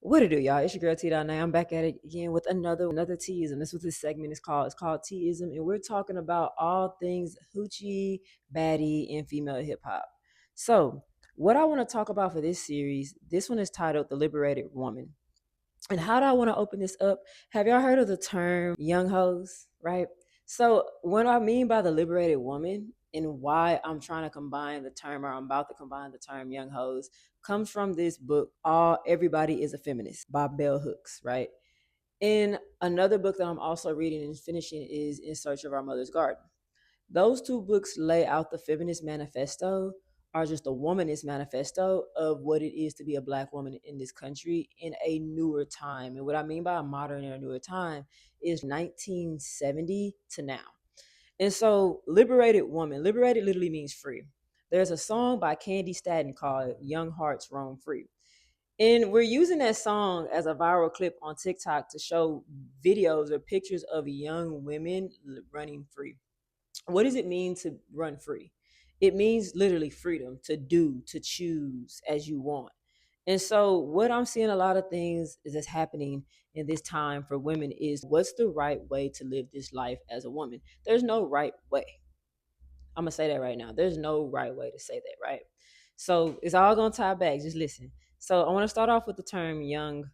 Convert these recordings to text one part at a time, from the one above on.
What it do, y'all? It's your girl T.ISM. I'm back at it again with another T-ism. This is what this segment is called. It's called T-ism, and we're talking about all things hoochie, baddie, and female hip hop. So, what I want to talk about for this series, this one is titled "The Liberated Woman." And how do I want to open this up? Have y'all heard of the term young hoes, right? So, what I mean by the liberated woman and why I'm trying to combine the term, or I'm about to combine the term young hoes, comes from this book, All Everybody is a Feminist by Bell Hooks, right? And another book that I'm also reading and finishing is In Search of Our Mother's Garden. Those two books lay out the feminist manifesto, are just a womanist manifesto of what it is to be a black woman in this country in a newer time. And what I mean by a modern and a newer time is 1970 to now. And so, liberated woman, liberated literally means free. There's a song by Candy Staten called Young Hearts Roam Free. And we're using that song as a viral clip on TikTok to show videos or pictures of young women running free. What does it mean to run free? It means literally freedom to do, to choose as you want. And so, what I'm seeing a lot of things is that's happening in this time for women is what's the right way to live this life as a woman? There's no right way. I'm gonna say that right now. There's no right way to say that, right? So it's all gonna tie back. Just listen. So I want to start off with the term young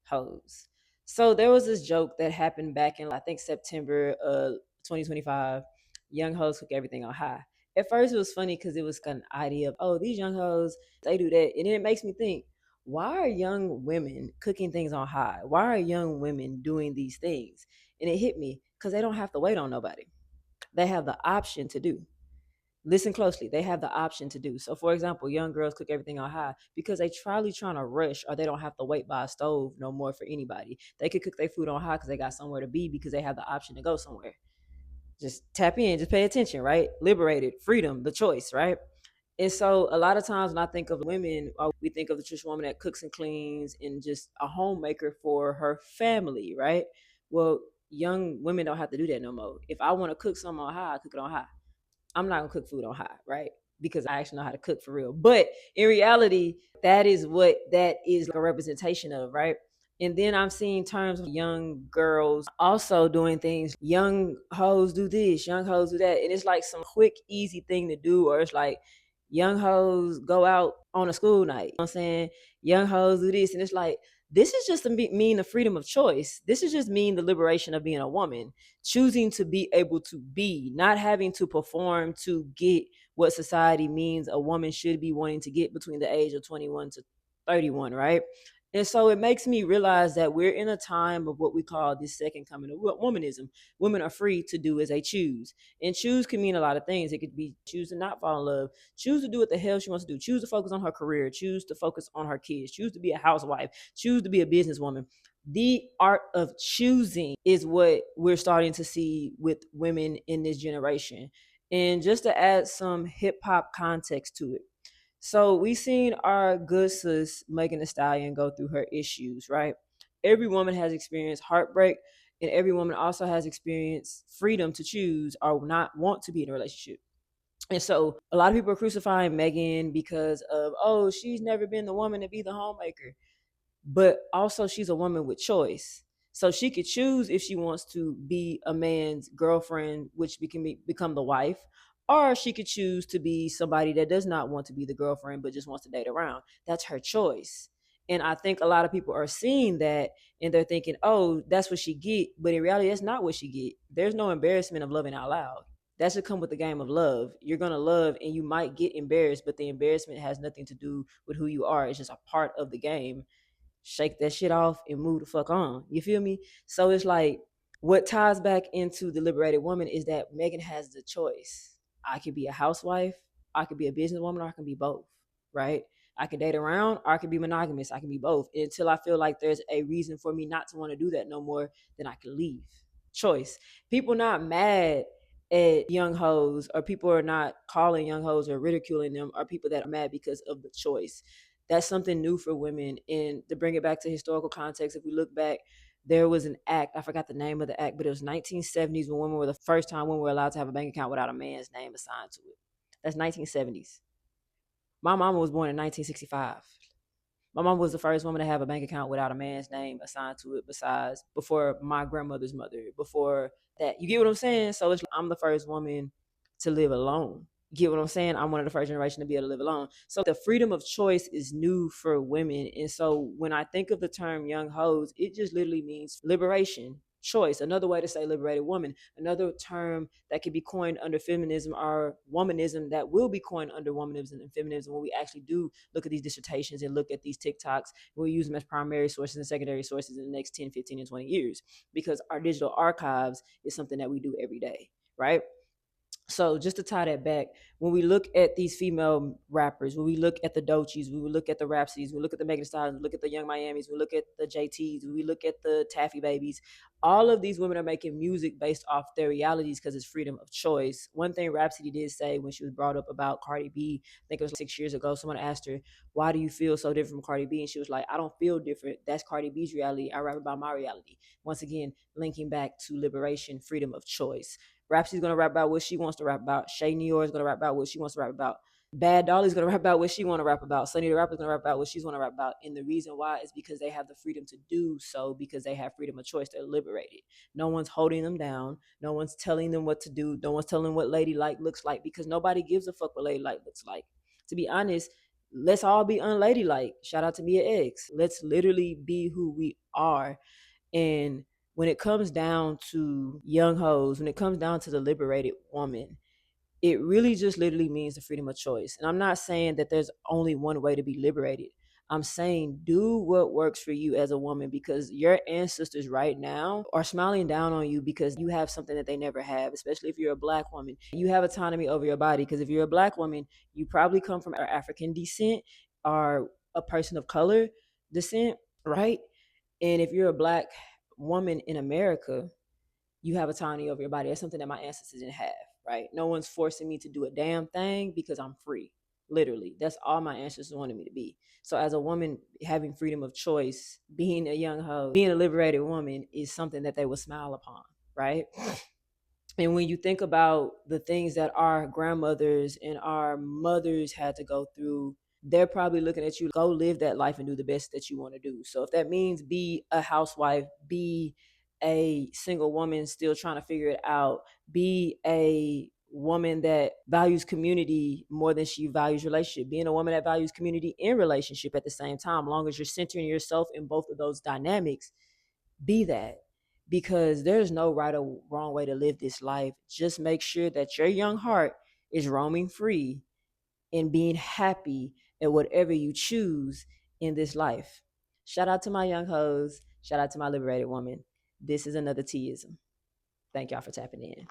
hoes. So there was this joke that happened back in I think September 2025. Young hoes cook everything on high. At first it was funny because it was kind of idea of, oh, these young hoes, they do that. And then it makes me think, why are young women cooking things on high? Why are young women doing these things? And it hit me because they don't have to wait on nobody. They have the option to do. Listen closely. They have the option to do. So, for example, young girls cook everything on high because they probably trying to rush, or they don't have to wait by a stove no more for anybody. They could cook their food on high because they got somewhere to be, because they have the option to go somewhere. Just tap in, just pay attention, right? Liberated, freedom, the choice, right? And so a lot of times when I think of women, we think of the traditional woman that cooks and cleans and just a homemaker for her family, right? Well, young women don't have to do that no more. If I want to cook something on high, I cook it on high. I'm not gonna cook food on high, right? Because I actually know how to cook for real. But in reality, that is what that is like a representation of, right? And then I'm seeing terms of young girls also doing things. Young hoes do this, young hoes do that. And it's like some quick, easy thing to do, or it's like young hoes go out on a school night. You know what I'm saying? Young hoes do this. And it's like, this is just to mean the freedom of choice. This is just mean the liberation of being a woman, choosing to be able to be, not having to perform to get what society means a woman should be wanting to get between the age of 21 to 31, right? And so it makes me realize that we're in a time of what we call this second coming of womanism. Women are free to do as they choose. And choose can mean a lot of things. It could be choose to not fall in love, choose to do what the hell she wants to do, choose to focus on her career, choose to focus on her kids, choose to be a housewife, choose to be a businesswoman. The art of choosing is what we're starting to see with women in this generation. And just to add some hip hop context to it, so we seen our good sis Megan Thee Stallion go through her issues, right? Every woman has experienced heartbreak, and every woman also has experienced freedom to choose or not want to be in a relationship. And so a lot of people are crucifying Megan because of, oh, she's never been the woman to be the homemaker. But also she's a woman with choice. So she could choose if she wants to be a man's girlfriend, which become the wife, or she could choose to be somebody that does not want to be the girlfriend but just wants to date around. That's her choice. And I think a lot of people are seeing that and they're thinking, oh, that's what she get. But in reality, that's not what she get. There's no embarrassment of loving out loud. That should come with the game of love. You're gonna love and you might get embarrassed, but the embarrassment has nothing to do with who you are. It's just a part of the game. Shake that shit off and move the fuck on. You feel me? So it's like what ties back into the liberated woman is that Megan has the choice. I could be a housewife, I could be a businesswoman, or I can be both, right? I can date around, or I can be monogamous. I can be both until I feel like there's a reason for me not to want to do that no more. Then I can leave. Choice. People not mad at young hoes, or people are not calling young hoes or ridiculing them, are people that are mad because of the choice. That's something new for women. And to bring it back to historical context, if we look back, there was an act, I forgot the name of the act, but it was 1970s when women were the first time women were allowed to have a bank account without a man's name assigned to it. That's 1970s. My mama was born in 1965. My mom was the first woman to have a bank account without a man's name assigned to it, besides before my grandmother's mother, before that. You get what I'm saying? So it's, I'm the first woman to live alone. You get what I'm saying? I'm one of the first generation to be able to live alone. So the freedom of choice is new for women. And so when I think of the term young hoes, it just literally means liberation, choice. Another way to say liberated woman. Another term that could be coined under feminism or womanism, that will be coined under womanism and feminism when we actually do look at these dissertations and look at these TikToks. We'll use them as primary sources and secondary sources in the next 10, 15, and 20 years, because our digital archives is something that we do every day, right? So just to tie that back, when we look at these female rappers, when we look at the Doechis, when we look at the Rhapsodies, we look at the Megan Thee Stallions, we look at the Young Miamis, we look at the JTs, we look at the Taffy Babies, all of these women are making music based off their realities because it's freedom of choice. One thing Rhapsody did say when she was brought up about Cardi B, I think it was 6 years ago, someone asked her, why do you feel so different from Cardi B? And she was like, I don't feel different. That's Cardi B's reality. I rap about my reality. Once again, linking back to liberation, freedom of choice. Rhapsody's gonna rap about what she wants to rap about. Shay New is gonna rap about what she wants to rap about. Bad Dolly's gonna rap about what she want to rap about. Sunny the Rapper's gonna rap about what she's want to rap about. And the reason why is because they have the freedom to do so, because they have freedom of choice. They're liberated. No one's holding them down. No one's telling them what to do. No one's telling them what ladylike looks like, because nobody gives a fuck what ladylike looks like. To be honest, let's all be unladylike. Shout out to Mia X. Let's literally be who we are. And when it comes down to young hoes, when it comes down to the liberated woman, it really just literally means the freedom of choice. And I'm not saying that there's only one way to be liberated. I'm saying do what works for you as a woman, because your ancestors right now are smiling down on you because you have something that they never have, especially if you're a black woman. You have autonomy over your body, because if you're a black woman, you probably come from African descent or a person of color descent, right? And if you're a black woman in America, you have autonomy over your body. That's something that my ancestors didn't have, right? No one's forcing me to do a damn thing because I'm free. Literally, that's all my ancestors wanted me to be. So as a woman, having freedom of choice, being a young hoe, being a liberated woman is something that they will smile upon, right? And when you think about the things that our grandmothers and our mothers had to go through, they're probably looking at you, go live that life and do the best that you want to do. So if that means be a housewife, be a single woman still trying to figure it out, be a woman that values community more than she values relationship, being a woman that values community and relationship at the same time, long as you're centering yourself in both of those dynamics, be that. Because there's no right or wrong way to live this life. Just make sure that your young heart is roaming free and being happy at whatever you choose in this life. Shout out to my young hoes. Shout out to my liberated woman. This is another T-ism. Thank y'all for tapping in.